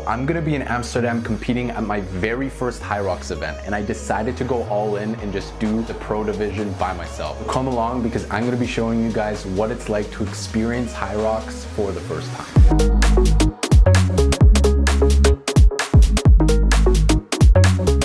I'm gonna be in Amsterdam competing at my very first HYROX event, and I decided to go all in and just do the pro division by myself. Come along because I'm gonna be showing you guys what it's like to experience HYROX for the first time.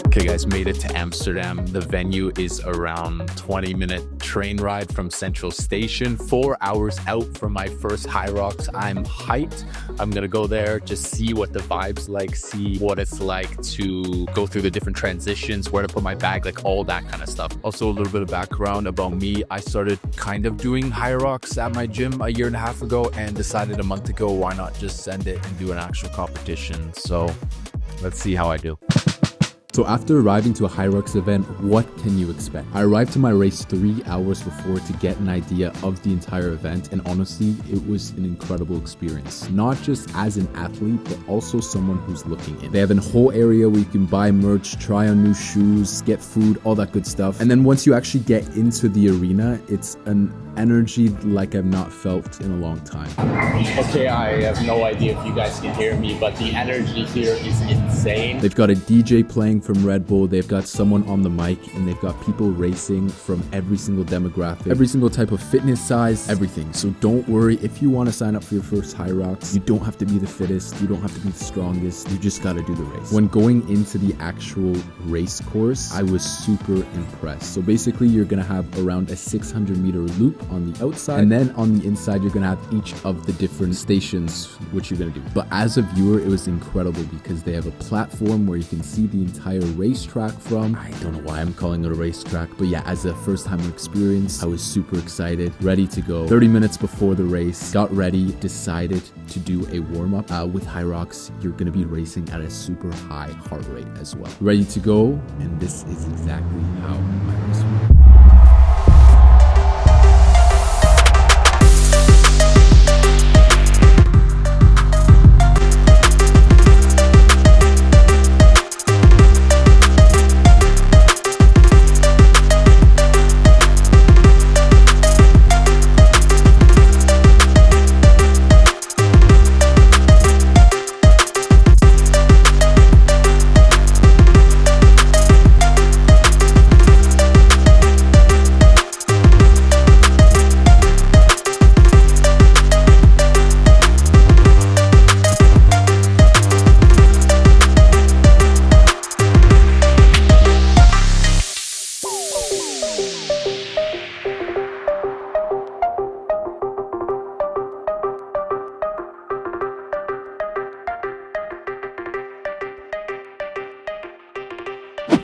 Okay guys, made it to Amsterdam. The venue is around 20-minute train ride from Central Station, 4 hours out from my first HYROX. I'm hyped. I'm gonna go there, just see what the vibe's like, see what it's like to go through the different transitions, where to put my bag, like all that kind of stuff. Also, a little bit of background about me. I started kind of doing HYROX at my gym a year and a half ago and decided a month ago, why not just send it and do an actual competition? So let's see how I do. So after arriving to a HYROX event, what can you expect? I arrived to my race 3 hours before to get an idea of the entire event, and honestly, it was an incredible experience. Not just as an athlete, but also someone who's looking in. They have a whole area where you can buy merch, try on new shoes, get food, all that good stuff. And then once you actually get into the arena, it's an energy like I've not felt in a long time. Okay, I have no idea if you guys can hear me, but the energy here is insane. They've got a DJ playing from Red Bull, they've got someone on the mic, and they've got people racing from every single demographic, every single type of fitness size, everything. So don't worry, if you want to sign up for your first HYROX, you don't have to be the fittest, you don't have to be the strongest, you just got to do the race. When going into the actual race course, I was super impressed. So basically you're going to have around a 600-meter loop on the outside, and then on the inside you're going to have each of the different stations which you're going to do. But as a viewer, it was incredible because they have a platform where you can see the entire racetrack from. I don't know why I'm calling it a racetrack, but yeah, as a first-timer experience, I was super excited, ready to go. 30 minutes before the race, got ready, decided to do a warm-up. With HYROX, you're going to be racing at a super high heart rate as well. Ready to go, and this is exactly how my race went.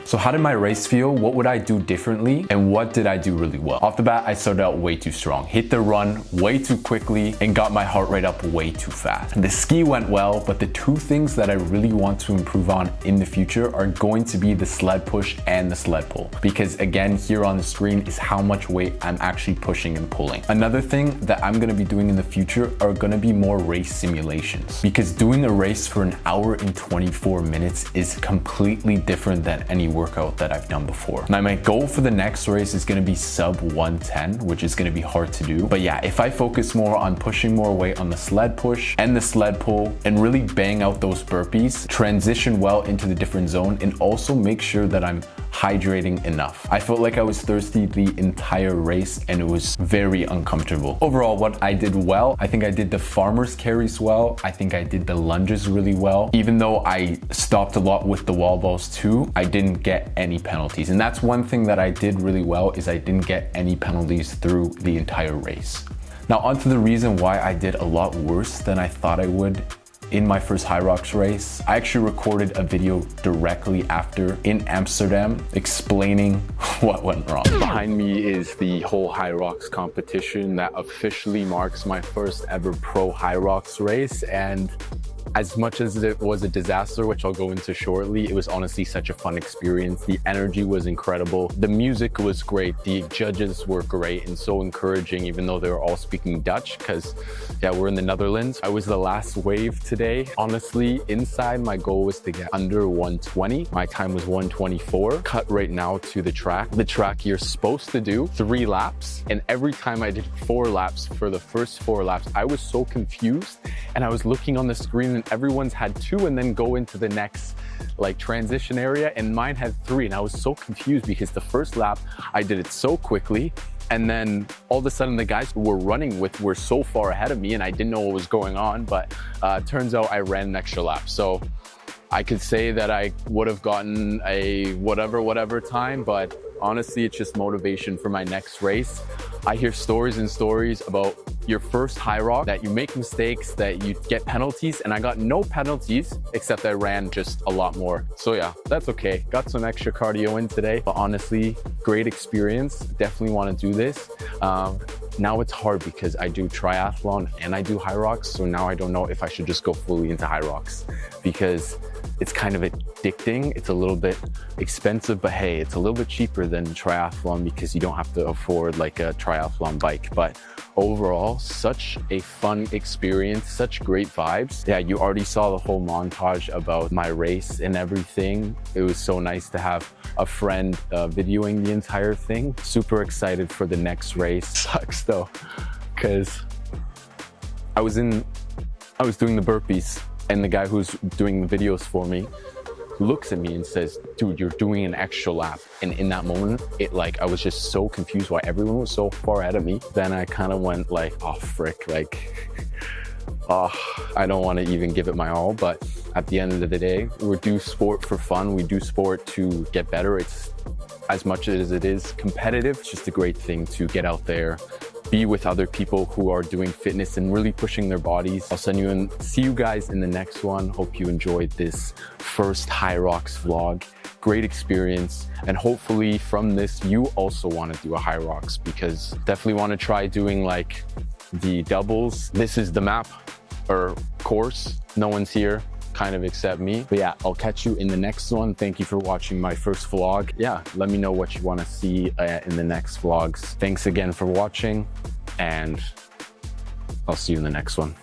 So how did my race feel? What would I do differently? And what did I do really well? Off the bat, I started out way too strong. Hit the run way too quickly and got my heart rate up way too fast. The ski went well, but the two things that I really want to improve on in the future are going to be the sled push and the sled pull. Because again, here on the screen is how much weight I'm actually pushing and pulling. Another thing that I'm gonna be doing in the future are gonna be more race simulations. Because doing a race for an hour and 24 minutes is completely different than any workout that I've done before. Now my goal for the next race is gonna be sub 110, which is gonna be hard to do. But yeah, if I focus more on pushing more weight on the sled push and the sled pull and really bang out those burpees, transition well into the different zone, and also make sure that I'm hydrating enough. I felt like I was thirsty the entire race and it was very uncomfortable. Overall, what I did well, I think I did the farmer's carries well. I think I did the lunges really well. Even though I stopped a lot with the wall balls too, I didn't get any penalties. And that's one thing that I did really well, is I didn't get any penalties through the entire race. Now onto the reason why I did a lot worse than I thought I would in my first HYROX race. I actually recorded a video directly after in Amsterdam explaining what went wrong. Behind me is the whole HYROX competition that officially marks my first ever pro HYROX race, and as much as it was a disaster, which I'll go into shortly, it was honestly such a fun experience. The energy was incredible. The music was great. The judges were great and so encouraging, even though they were all speaking Dutch, because yeah, we're in the Netherlands. I was the last wave today. Honestly, inside my goal was to get under 120. My time was 124. Cut right now to the track. The track you're supposed to do 3 laps. And every time I did 4 laps, for the first 4 laps, I was so confused and I was looking on the screen in and everyone's had 2 and then go into the next like transition area, and mine had 3. And I was so confused because the first lap I did it so quickly, and then all of a sudden the guys who were running with were so far ahead of me and I didn't know what was going on. But turns out I ran an extra lap. So I could say that I would have gotten a whatever time, but honestly, it's just motivation for my next race. I hear stories and stories about your first HYROX, that you make mistakes, that you get penalties, and I got no penalties, except I ran just a lot more. So yeah, that's okay. Got some extra cardio in today, but honestly, great experience. Definitely want to do this. Now it's hard because I do triathlon and I do HYROX, so now I don't know if I should just go fully into HYROX because it's kind of addicting. It's a little bit expensive, but hey, it's a little bit cheaper than triathlon because you don't have to afford like a triathlon bike. But overall, such a fun experience, such great vibes. Yeah, you already saw the whole montage about my race and everything. It was so nice to have a friend videoing the entire thing. Super excited for the next race. Sucks though, because I was doing the burpees, and the guy who's doing the videos for me looks at me and says, dude, you're doing an extra lap. And in that moment, I was just so confused why everyone was so far ahead of me. Then I kind of went like, oh, frick, like, oh, I don't want to even give it my all. But at the end of the day, we do sport for fun. We do sport to get better. It's as much as it is competitive, it's just a great thing to get out there, be with other people who are doing fitness and really pushing their bodies. I'll see you guys in the next one. Hope you enjoyed this first HYROX vlog. Great experience. And hopefully from this, you also want to do a HYROX, because definitely want to try doing like the doubles. This is the map or course. No one's here, kind of except me. But yeah, I'll catch you in the next one. Thank you for watching my first vlog. Yeah, let me know what you want to see in the next vlogs. Thanks again for watching, and I'll see you in the next one.